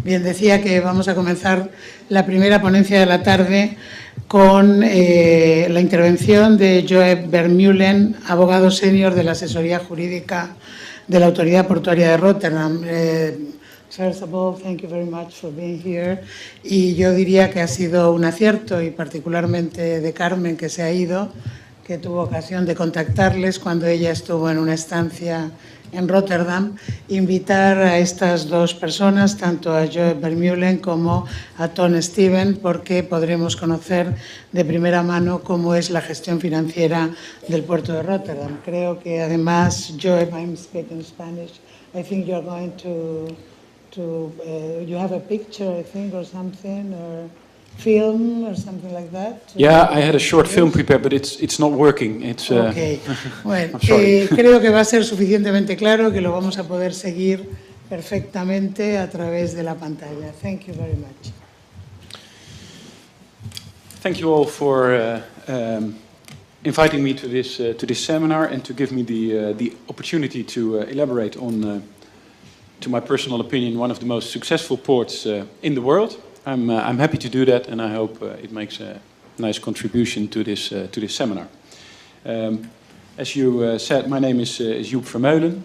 Bien, decía que vamos a comenzar la primera ponencia de la tarde con la intervención de Joep Vermeulen, abogado senior de la asesoría jurídica de la Autoridad Portuaria de Rotterdam. First of all, thank you very much for being here. Y yo diría que ha sido un acierto, y particularmente de Carmen, que se ha ido, que tuvo ocasión de contactarles cuando ella estuvo en una estancia en Rotterdam, invitar a estas dos personas, tanto a Joep Vermeulen como a Ton Steven, porque podremos conocer de primera mano cómo es la gestión financiera del puerto de Rotterdam. Creo que además, Joep, I'm speaking Spanish, I think you're going to you have a picture, I think, or something, or film or something like that? Yeah, I had a short film prepared, but it's not working. It's okay. Bueno, creo que va a ser suficientemente claro, que lo vamos a poder seguir perfectamente a través de la pantalla. Thank you very much. Thank you all for inviting me to this seminar and to give me the opportunity to elaborate on, to my personal opinion, one of the most successful ports in the world. I'm happy to do that, and I hope it makes a nice contribution to this seminar. As you said, my name is Joep Vermeulen.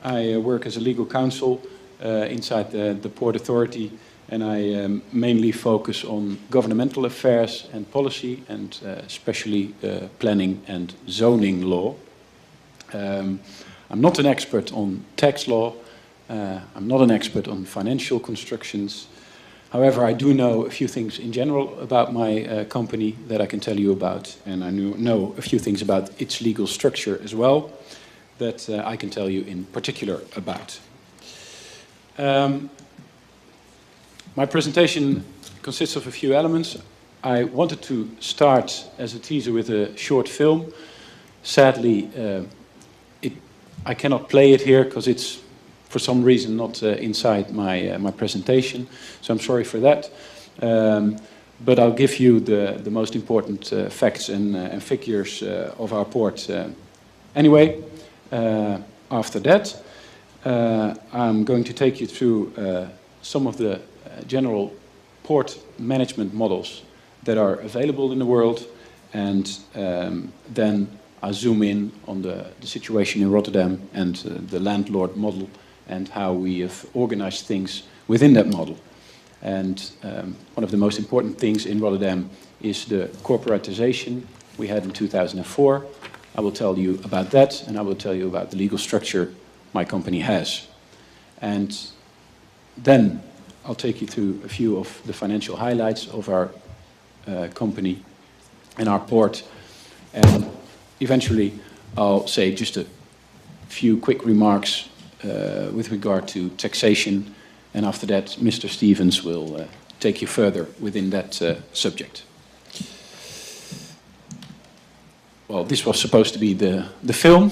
I work as a legal counsel inside the Port Authority, and I mainly focus on governmental affairs and policy, and especially planning and zoning law. I'm not an expert on tax law. I'm not an expert on financial constructions. However, I do know a few things in general about my company that I can tell you about, and I know a few things about its legal structure as well that I can tell you in particular about. My presentation consists of a few elements. I wanted to start as a teaser with a short film. Sadly, I cannot play it here because it's for some reason not inside my presentation, so I'm sorry for that. But I'll give you the most important facts and figures of our port anyway. After that, I'm going to take you through some of the general port management models that are available in the world, and then I'll zoom in on the situation in Rotterdam and the landlord model, and how we have organized things within that model. And one of the most important things in Rotterdam is the corporatization we had in 2004. I will tell you about that, and I will tell you about the legal structure my company has. And then I'll take you through a few of the financial highlights of our company and our port. And eventually I'll say just a few quick remarks with regard to taxation, and after that Mr. Stevens will take you further within that subject. Well, this was supposed to be the film,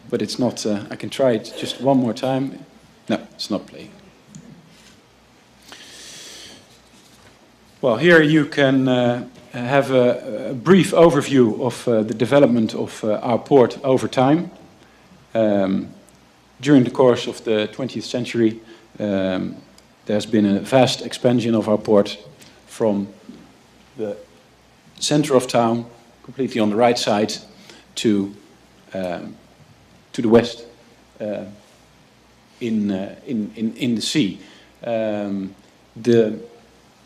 but it's not. I can try it just one more time. No, it's not playing. Well, here you can have a brief overview of the development of our port over time. During the course of the 20th century, there's been a vast expansion of our port from the center of town, completely on the right side, to the west in the sea. The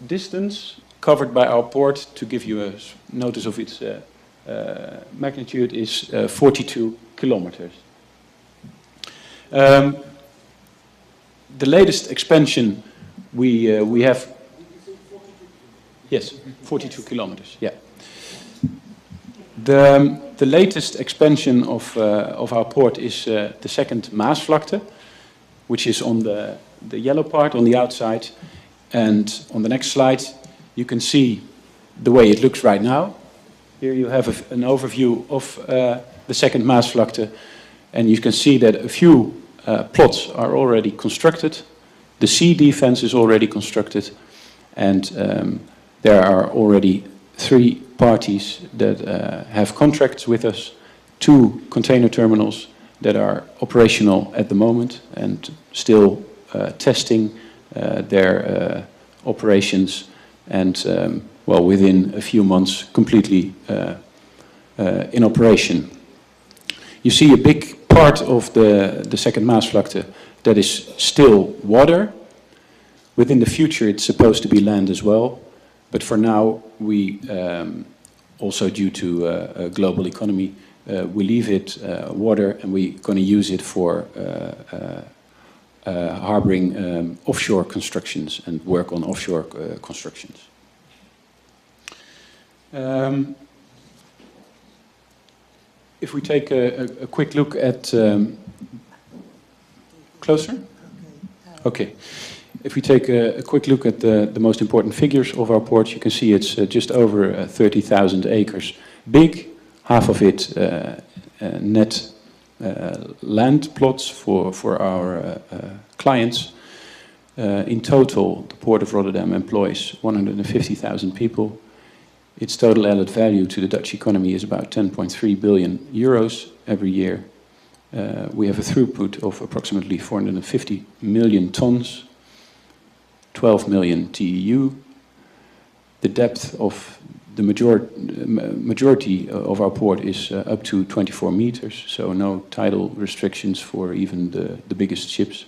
distance covered by our port, to give you a notice of its magnitude, is 42 kilometers. The latest expansion we have. Yes, 42 kilometers. Yeah. The latest expansion of our port is the second Maasvlakte, which is on the yellow part on the outside. And on the next slide, you can see the way it looks right now. Here you have an overview of the second Maasvlakte, and you can see that a few plots are already constructed. The sea defense is already constructed, and there are already 3 parties that have contracts with us, 2 container terminals that are operational at the moment and still testing their operations, and well, within a few months, completely in operation. You see a big part of the second Maasvlakte that is still water. Within the future, it's supposed to be land as well, but for now, we also due to a global economy, we leave it water, and we're going to use it for harboring offshore constructions and work on offshore constructions. If we take a quick look at... closer? Okay. If we take a quick look at the most important figures of our port, you can see it's just over 30,000 acres big, half of it net land plots for our clients. In total, the Port of Rotterdam employs 150,000 people. Its total added value to the Dutch economy is about 10.3 billion euros every year. We have a throughput of approximately 450 million tons, 12 million TEU. The depth of the majority of our port is up to 24 meters, so no tidal restrictions for even the biggest ships.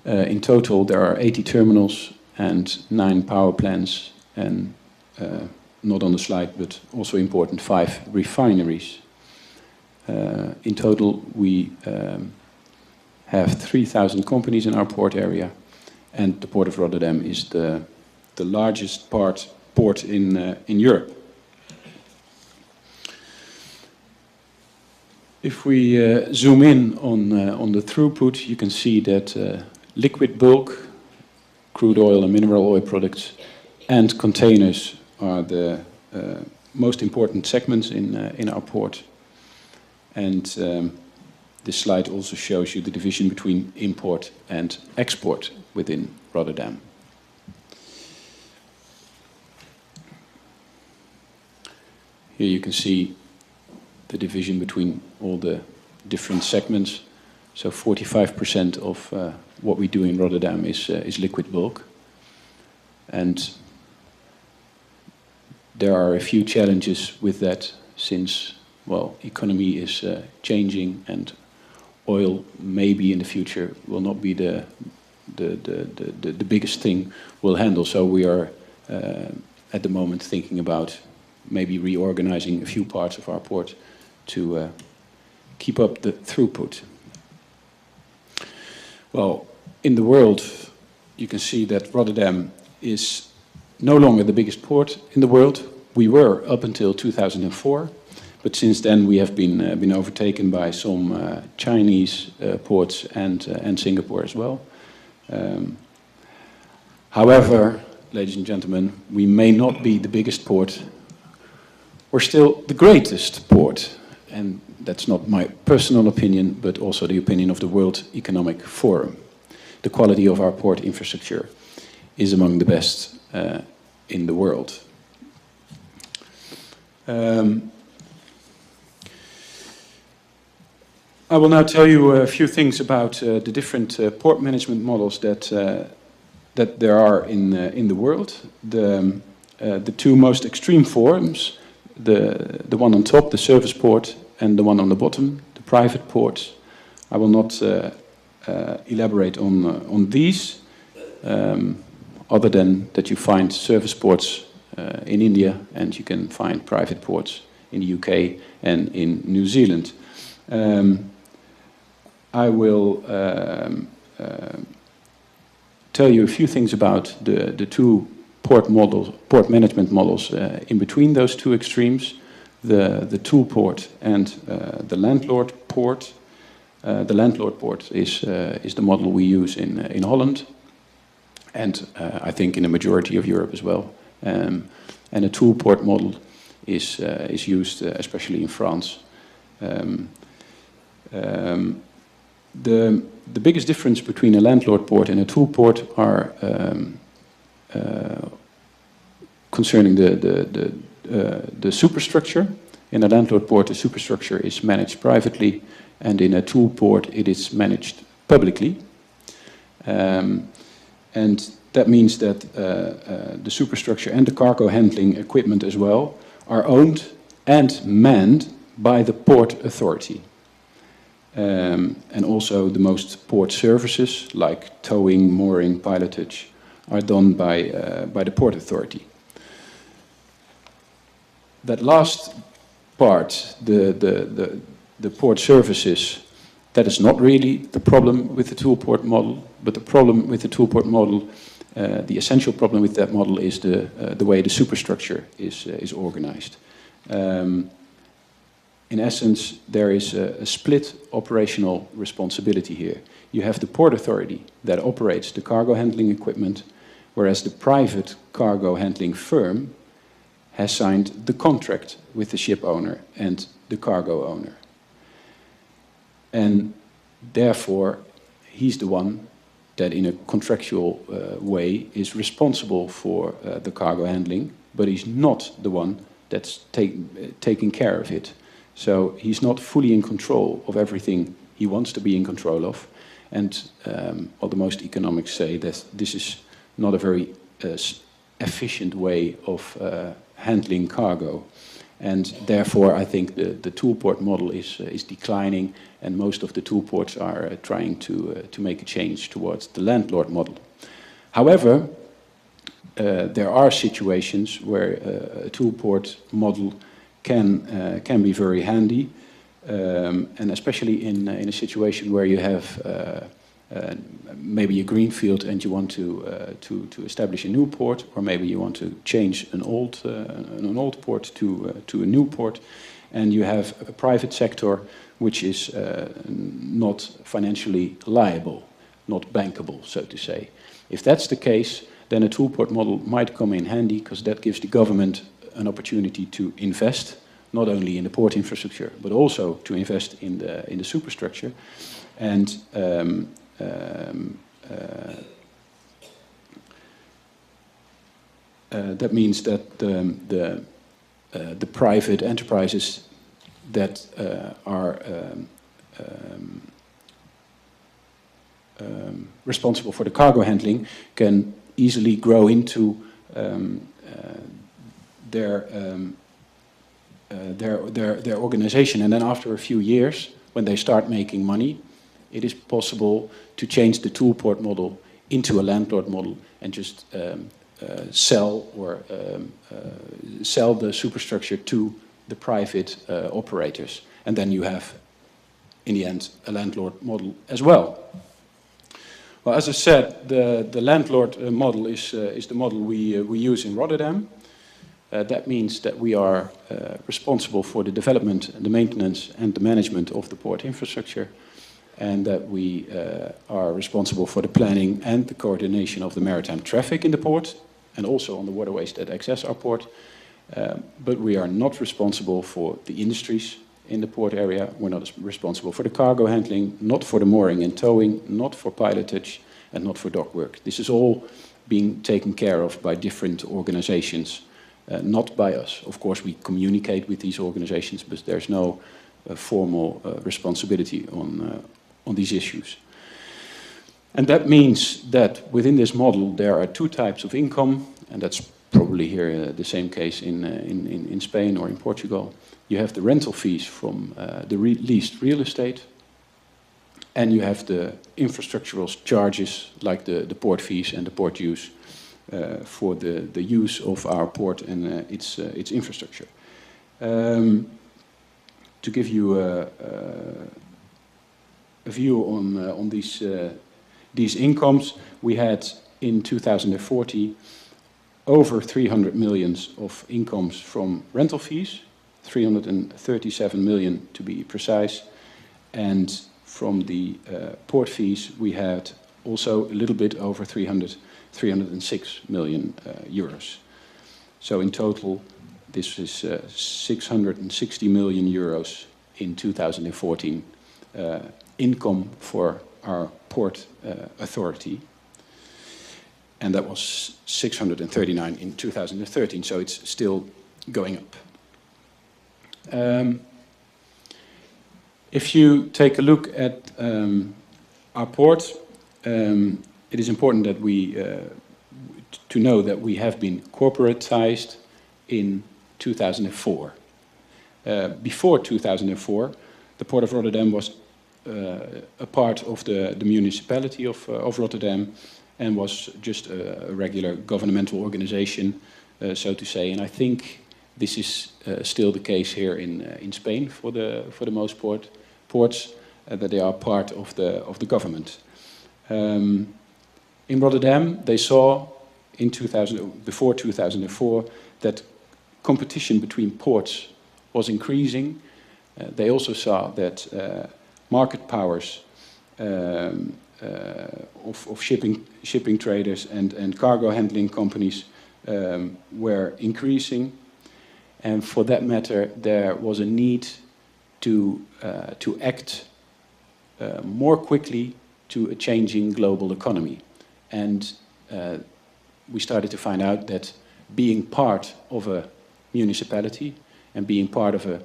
In total, there are 80 terminals and 9 power plants, and not on the slide, but also important, 5 refineries. In total, we have 3,000 companies in our port area, and the Port of Rotterdam is the largest port in Europe. If we zoom in on the throughput, you can see that liquid bulk, crude oil and mineral oil products, and containers are the most important segments in our port. And this slide also shows you the division between import and export within Rotterdam. Here you can see the division between all the different segments. So 45% of what we do in Rotterdam is liquid bulk. And there are a few challenges with that, since, well, economy is changing, and oil maybe in the future will not be the biggest thing we'll handle. So we are at the moment thinking about maybe reorganizing a few parts of our port to keep up the throughput. Well, in the world, you can see that Rotterdam is no longer the biggest port in the world. We were up until 2004, but since then we have been overtaken by some Chinese ports and Singapore as well. However, ladies and gentlemen, we may not be the biggest port. We're still the greatest port, and that's not my personal opinion, but also the opinion of the World Economic Forum. The quality of our port infrastructure is among the best in the world. I will now tell you a few things about the different port management models that there are in the world. The two most extreme forms, the one on top, the service port, and the one on the bottom, the private ports. I will not elaborate on these, other than that you find service ports in India, and you can find private ports in the UK and in New Zealand. I will tell you a few things about the two port management models in between those two extremes, the tool port and the landlord port. The landlord port is the model we use in Holland, and I think in the majority of Europe as well. And a tool port model is used especially in France. The biggest difference between a landlord port and a tool port are concerning the superstructure. In a landlord port, the superstructure is managed privately, and in a tool port, it is managed publicly. And that means that the superstructure and the cargo handling equipment as well are owned and manned by the port authority. And also the most port services like towing, mooring, pilotage are done by the port authority. That last part, the port services, that is not really the problem with the toolport model, but the problem with the toolport model, the essential problem with that model is the way the superstructure is organized. In essence, there is a split operational responsibility here. You have the port authority that operates the cargo handling equipment, whereas the private cargo handling firm has signed the contract with the ship owner and the cargo owner. And therefore, he's the one that in a contractual way is responsible for the cargo handling, but he's not the one that's taking care of it. So he's not fully in control of everything he wants to be in control of. And well, the most economics say that this is not a very efficient way of handling cargo. And therefore, I think the toolport model is declining, and most of the toolports are trying to make a change towards the landlord model. However, there are situations where a toolport model can be very handy, and especially in a situation where you have maybe a greenfield and you want to establish a new port, or maybe you want to change an old port to a new port, and you have a private sector which is not financially liable, not bankable, so to say. If that's the case, then a toolport model might come in handy, because that gives the government an opportunity to invest, not only in the port infrastructure, but also to invest in the superstructure. And that means that the private enterprises that are responsible for the cargo handling can easily grow into their organization, and then after a few years, when they start making money, it is possible to change the toolport model into a landlord model and just sell the superstructure to the private operators, and then you have, in the end, a landlord model as well. Well, as I said, the landlord model is the model we use in Rotterdam. That means that we are responsible for the development, the maintenance and the management of the port infrastructure, and that we are responsible for the planning and the coordination of the maritime traffic in the port, and also on the waterways that access our port. But we are not responsible for the industries in the port area. We're not responsible for the cargo handling, not for the mooring and towing, not for pilotage, and not for dock work. This is all being taken care of by different organizations, not by us. Of course, we communicate with these organizations, but there's no formal responsibility on these issues. And that means that within this model there are two types of income, and that's probably here the same case in Spain or in Portugal. You have the rental fees from the leased real estate, and you have the infrastructural charges like the port fees and the port dues for the use of our port and its infrastructure. To give you a view on these incomes, we had in 2040 over 300 million of incomes from rental fees, 337 million to be precise, and from the port fees we had also a little bit over 306 million euros. So in total this is 660 million euros in 2014 income for our port authority, and that was 639 in 2013, so it's still going up. If you take a look at our port, it is important that to know that we have been corporatized in 2004. Before 2004, the Port of Rotterdam was a part of the municipality of Rotterdam and was just a regular governmental organization, so to say. And I think this is still the case here in Spain for the most ports, that they are part of the government. In Rotterdam, they saw before 2004 that competition between ports was increasing. They also saw that market powers of shipping traders and cargo handling companies were increasing, and for that matter, there was a need to act more quickly to a changing global economy, and we started to find out that being part of a municipality and being part of a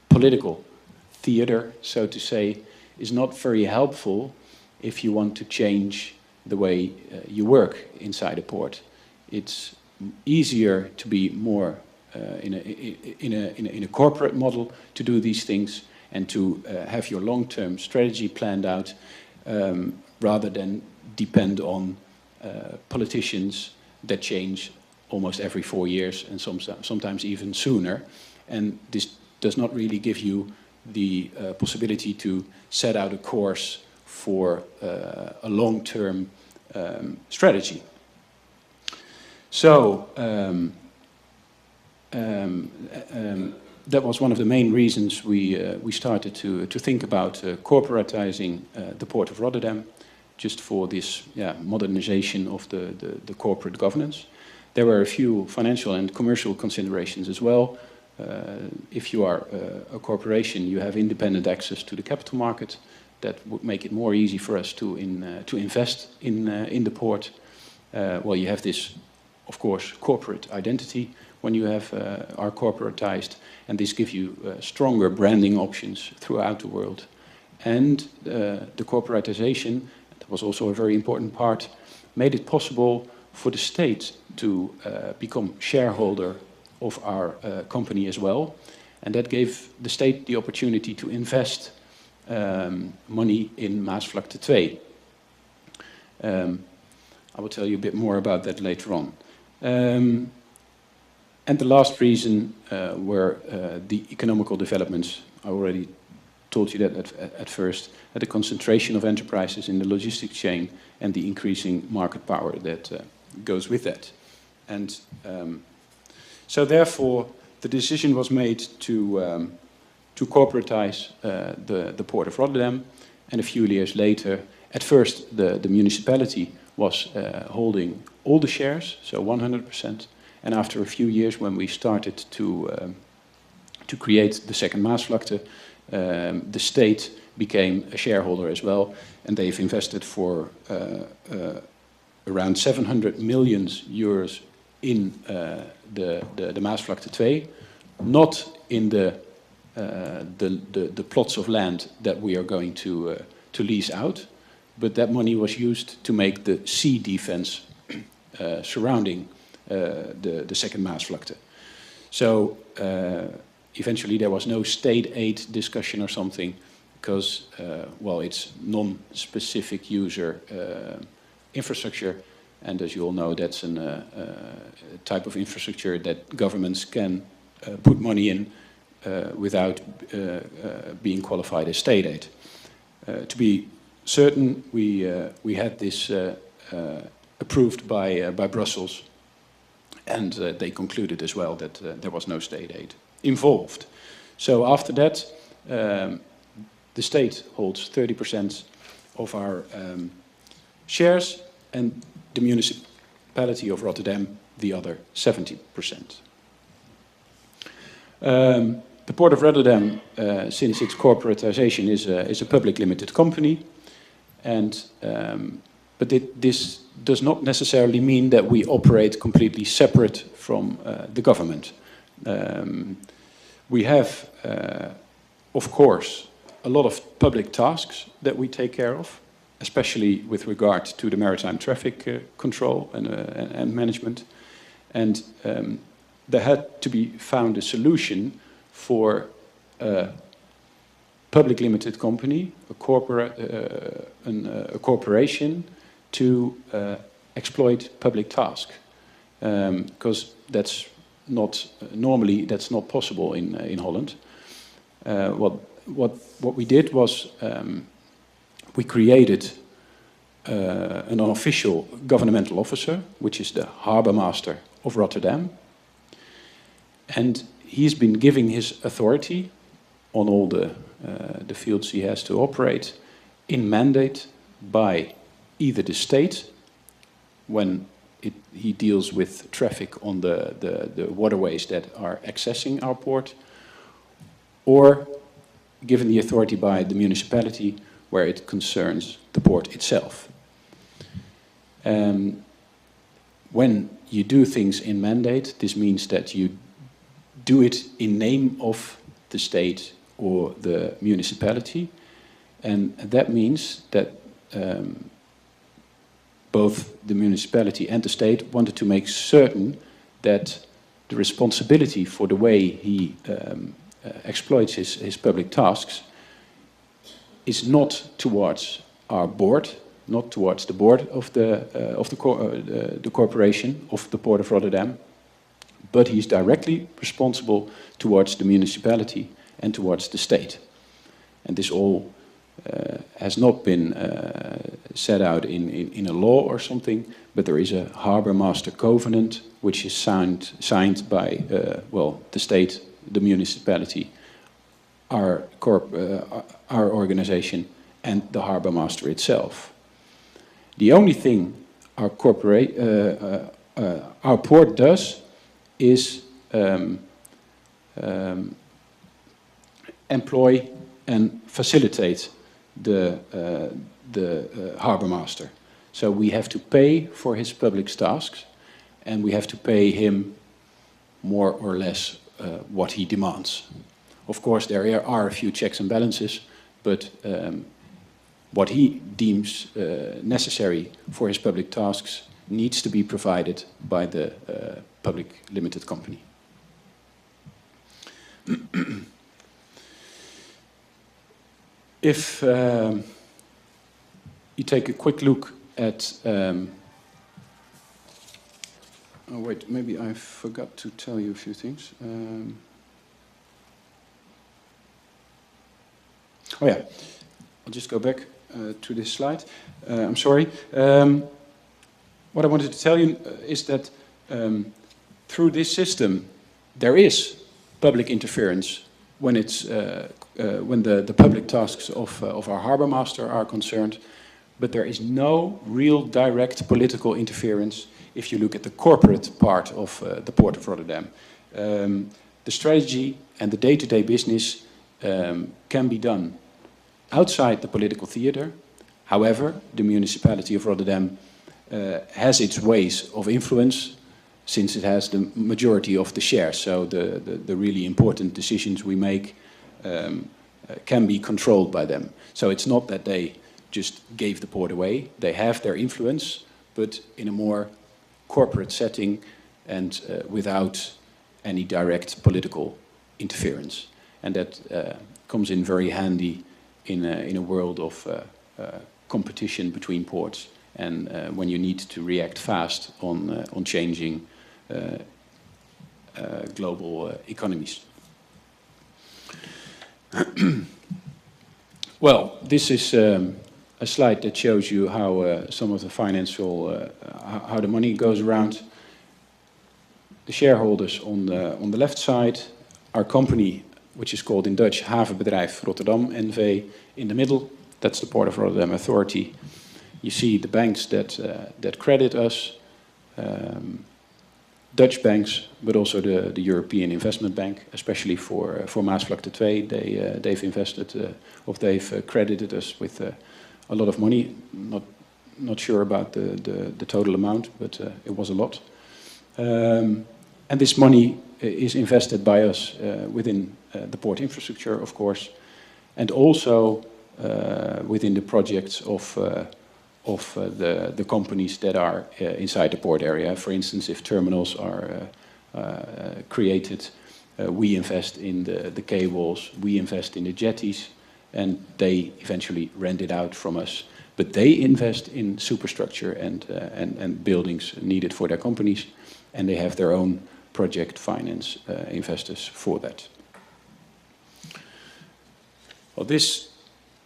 political theater, so to say, is not very helpful if you want to change the way you work inside a port. It's easier to be more in a corporate model to do these things and to have your long-term strategy planned out rather than depend on politicians that change almost every 4 years and sometimes even sooner. And this does not really give you the possibility to set out a course for a long-term strategy. So that was one of the main reasons we started to think about corporatizing the Port of Rotterdam, just for this modernization of the corporate governance. There were a few financial and commercial considerations as well. If you are a corporation, you have independent access to the capital market. That would make it more easy for us to invest in the port. Well, you have this, of course, corporate identity when you are corporatized, and this gives you stronger branding options throughout the world. And the corporatization, that was also a very important part, made it possible for the state to become shareholder of our company as well, and that gave the state the opportunity to invest money in Maasvlakte 2. I will tell you a bit more about that later on. And the last reason were the economical developments. I already told you that at first, the concentration of enterprises in the logistics chain and the increasing market power that goes with that. And so therefore, the decision was made to corporatize the Port of Rotterdam, and a few years later, at first the municipality was holding all the shares, so 100%, and after a few years when we started to create the second Maasvlakte, the state became a shareholder as well, and they've invested for around 700 million euros in the Maasvlakte 2, not in the plots of land that we are going to lease out, but that money was used to make the sea defense surrounding the second Maasvlakte. So eventually there was no state aid discussion or something, because, well, it's non-specific user infrastructure, and as you all know, that's a type of infrastructure that governments can put money in without being qualified as state aid. To be certain, we had this approved by Brussels, and they concluded as well that there was no state aid involved. So after that, the state holds 30% of our shares, and the municipality of Rotterdam the other 70%. The Port of Rotterdam, since its corporatization, is a public limited company, and but this does not necessarily mean that we operate completely separate from the government. We have, of course, a lot of public tasks that we take care of, especially with regard to the maritime traffic control and management. And there had to be found a solution for a public limited company, a corporation, to exploit public tasks, because that's not normally possible in Holland. What we did was we created an unofficial governmental officer, which is the Harbour Master of Rotterdam, and he's been giving his authority on all the fields he has to operate in mandate by either the state when he deals with traffic on the waterways that are accessing our port, or given the authority by the municipality where it concerns the port itself. When you do things in mandate, this means that you do it in name of the state or the municipality, and that means that both the municipality and the state wanted to make certain that the responsibility for the way he exploits his public tasks is not towards our board, not towards the board of the corporation of the Port of Rotterdam, but he's directly responsible towards the municipality and towards the state. And this all has not been set out in a law or something, but there is a Harbour Master Covenant which is signed by the state, the municipality, our organization, and the Harbour Master itself. The only thing our port does is employ and facilitate the Harbour Master. So we have to pay for his public tasks, and we have to pay him more or less what he demands. Of course, there are a few checks and balances, but what he deems necessary for his public tasks needs to be provided by the public limited company. If you take a quick look at... oh wait, maybe I forgot to tell you a few things. Oh yeah, I'll just go back to this slide. I'm sorry. What I wanted to tell you is that through this system there is public interference when it's when the public tasks of our Harbour Master are concerned, but there is no real direct political interference if you look at the corporate part of the Port of Rotterdam. The strategy and the day-to-day business can be done outside the political theater. However, the municipality of Rotterdam has its ways of influence since it has the majority of the shares. So the really important decisions we make can be controlled by them. So it's not that they just gave the port away. They have their influence, but in a more corporate setting and without any direct political interference. And that comes in very handy in a world of competition between ports, and when you need to react fast on changing global economies. Well, this is a slide that shows you how some of the financial, how the money goes around. The shareholders on the left side, our company, which is called in Dutch Havenbedrijf Rotterdam NV, in the middle. That's the Port of Rotterdam Authority. You see the banks that credit us, Dutch banks, but also the European Investment Bank, especially for Maasvlakte 2. They've invested, or they've credited us with a lot of money. Not sure about the total amount, but it was a lot. And this money is invested by us within the port infrastructure, of course, and also within the projects of the companies that are inside the port area. For instance, if terminals are created, we invest in the cables, we invest in the jetties, and they eventually rent it out from us. But they invest in superstructure and buildings needed for their companies, and they have their own project finance investors for that. Well, this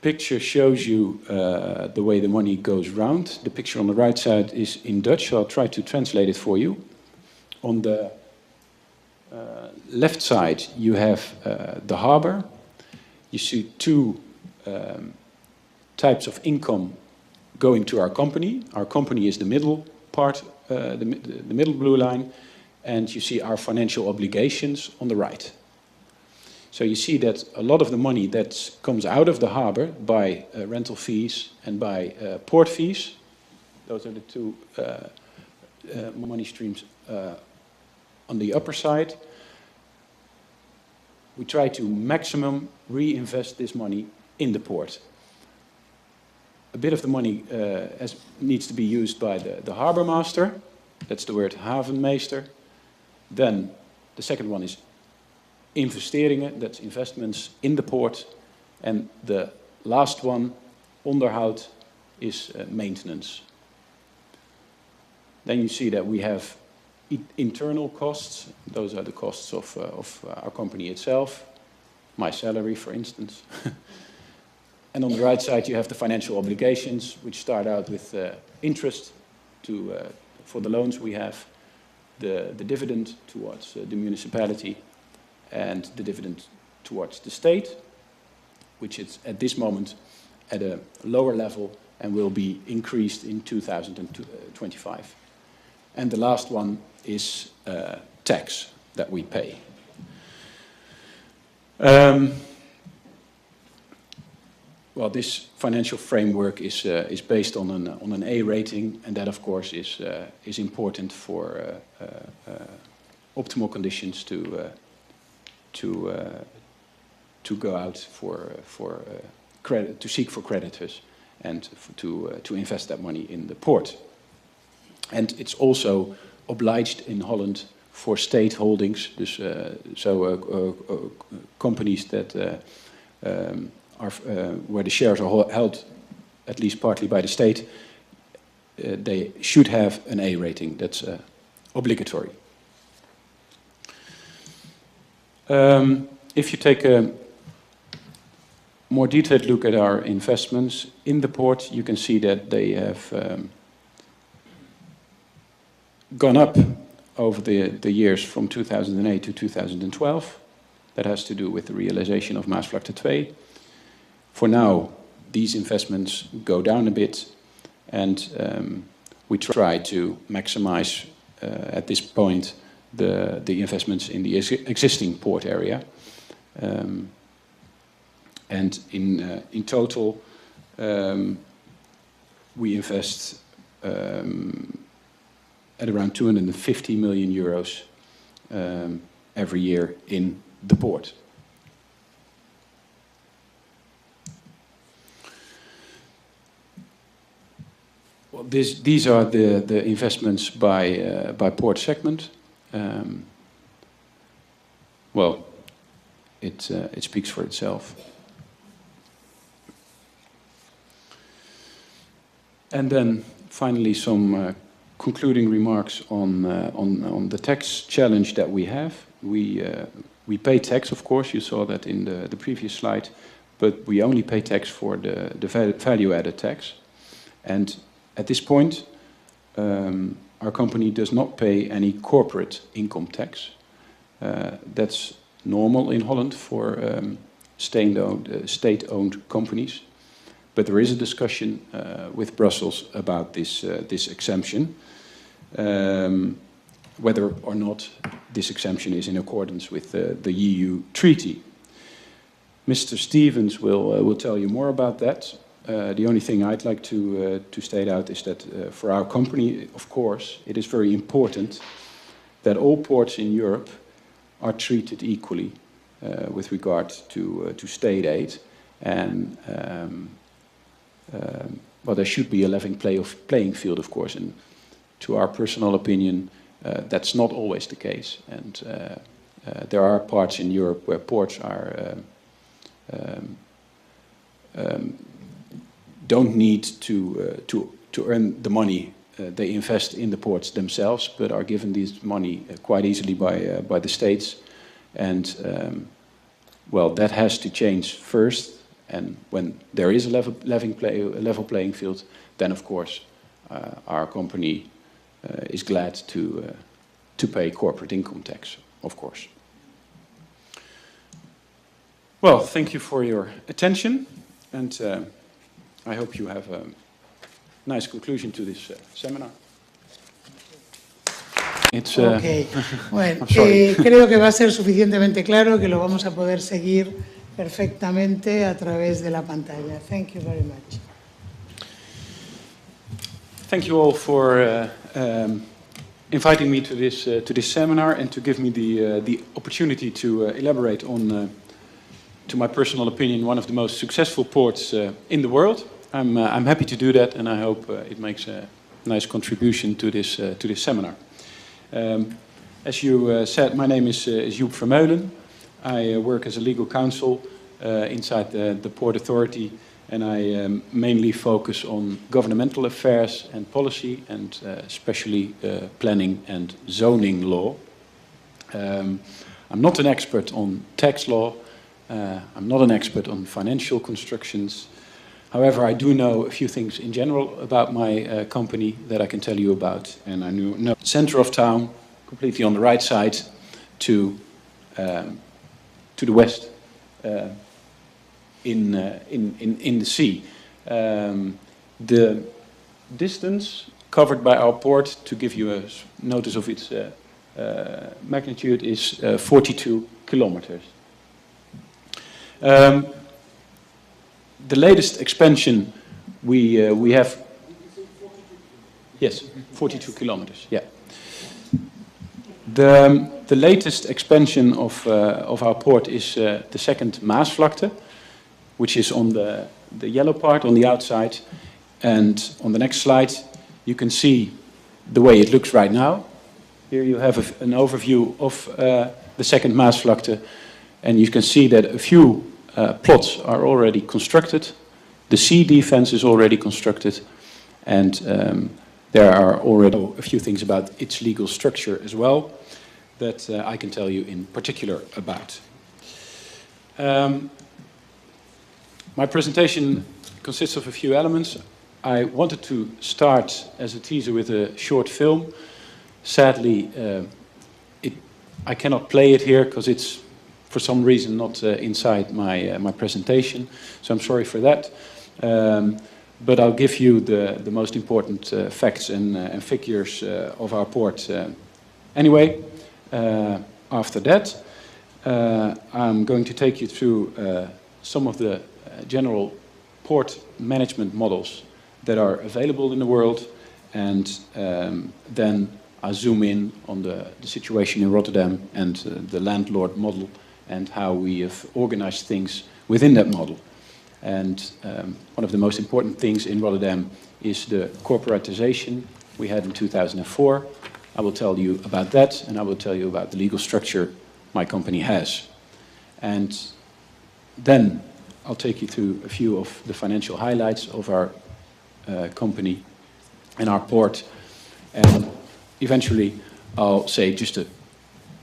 picture shows you the way the money goes round. The picture on the right side is in Dutch, so I'll try to translate it for you. On the left side, you have the harbor. You see two types of income going to our company. Our company is the middle part, the middle blue line, and you see our financial obligations on the right. So you see that a lot of the money that comes out of the harbor by rental fees and by port fees, those are the two money streams on the upper side. We try to maximum reinvest this money in the port. A bit of the money needs to be used by the harbor master. That's the word havenmeester. Then the second one is investeringen, that's investments in the port. And the last one, onderhoud, is maintenance. Then you see that we have internal costs. Those are the costs of our company itself. My salary, for instance. And on the right side, you have the financial obligations, which start out with interest for the loans we have, the dividend towards the municipality, and the dividend towards the state, which is at this moment at a lower level and will be increased in 2025. And the last one is tax that we pay. Well, this financial framework is based on an A rating, and that, of course, is important for optimal conditions to go out for credit, to seek for creditors, and to invest that money in the port. And it's also obliged in Holland for state holdings, dus companies that where the shares are held at least partly by the state, they should have an A rating. That's obligatory. If you take a more detailed look at our investments in the port, you can see that they have gone up over the years from 2008 to 2012. That has to do with the realization of Maasvlakte 2. For now, these investments go down a bit, and we try to maximize at this point the investments in the existing port area. And in total, we invest at around 250 million euros every year in the port. Well, these are the investments by port segment. Well, it speaks for itself. And then finally some concluding remarks on the tax challenge that we have. We pay tax, of course, you saw that in the previous slide, but we only pay tax for the value-added tax. And at this point, our company does not pay any corporate income tax. That's normal in Holland for state-owned companies. But there is a discussion with Brussels about this exemption, whether or not this exemption is in accordance with the EU treaty. Mr. Stevens will tell you more about that. The only thing I'd like to state out is that for our company, of course, it is very important that all ports in Europe are treated equally with regard to state aid. And well, there should be a level playing field, of course, and to our personal opinion, that's not always the case. And there are parts in Europe where ports are don't need to earn the money they invest in the ports themselves, but are given this money quite easily by the states. And well, that has to change first. And when there is a level playing field, then of course our company is glad to pay corporate income tax, of course. Well, thank you for your attention, and I hope you have a nice conclusion to this seminar. It's, ok, bueno, creo que va a ser suficientemente claro, que lo vamos a poder seguir perfectamente a través de la pantalla. Thank you very much. Thank you all for inviting me to this seminar and to give me the opportunity to elaborate on, to my personal opinion, one of the most successful ports in the world. I'm happy to do that, and I hope it makes a nice contribution to this seminar. As you said, my name is Joep Vermeulen. I work as a legal counsel inside the Port Authority, and I mainly focus on governmental affairs and policy, and especially planning and zoning law. I'm not an expert on tax law. I'm not an expert on financial constructions. However, I do know a few things in general about my company that I can tell you about. And I know center of town, completely on the right side, to the west, in the sea. The distance covered by our port, to give you a notice of its magnitude, is 42 kilometers. The latest expansion we have. Yes, 42 kilometers. Yeah. The latest expansion of our port is the second Maasvlakte, which is on the yellow part on the outside. And on the next slide, you can see the way it looks right now. Here you have an overview of the second Maasvlakte, and you can see that a few plots are already constructed. The sea defense is already constructed, and there are already a few things about its legal structure as well that I can tell you in particular about. My presentation consists of a few elements. I wanted to start as a teaser with a short film. Sadly, I cannot play it here because it's for some reason not inside my presentation, so I'm sorry for that. But I'll give you the most important facts and figures of our port anyway. After that, I'm going to take you through some of the general port management models that are available in the world, and then I'll zoom in on the situation in Rotterdam and the landlord model and how we have organized things within that model. And one of the most important things in Rotterdam is the corporatization we had in 2004. I will tell you about that, and I will tell you about the legal structure my company has. And then I'll take you through a few of the financial highlights of our company and our port. And eventually I'll say just a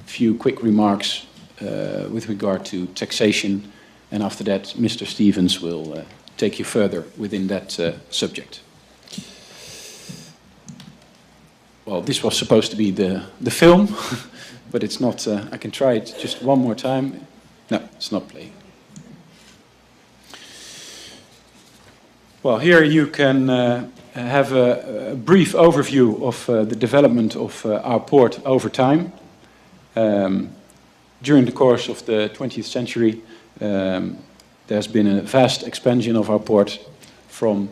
few quick remarks with regard to taxation, and after that Mr. Stevens will take you further within that subject. Well, this was supposed to be the film, but it's not. I can try it just one more time. No, it's not playing. Well, here you can have a brief overview of the development of our port over time. During the course of the 20th century, there's been a vast expansion of our port from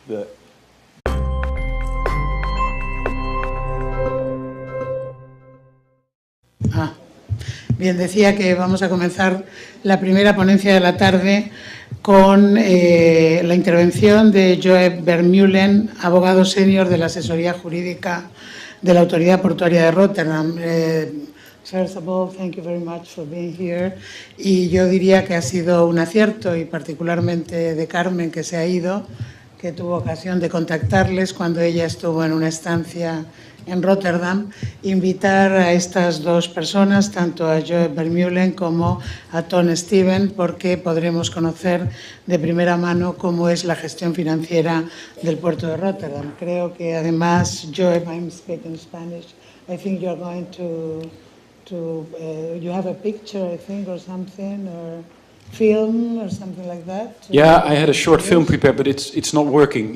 the Bien, decía que vamos a comenzar la primera ponencia de la tarde con la intervención de Joep Vermeulen, abogado senior de la asesoría jurídica de la Autoridad Portuaria de Rotterdam. First of all, thank you very much for being here. Y yo diría que ha sido un acierto, y particularmente de Carmen, que se ha ido, que tuvo ocasión de contactarles cuando ella estuvo en una estancia en Rotterdam, invitar a estas dos personas, tanto a Joep Vermeulen como a Ton Steven, porque podremos conocer de primera mano cómo es la gestión financiera del puerto de Rotterdam. Creo que además, Joep, I'm speaking Spanish, I think you're going to you have a picture, I think, or something, or film or something like that. Yeah, I had a short film prepared, but it's not working.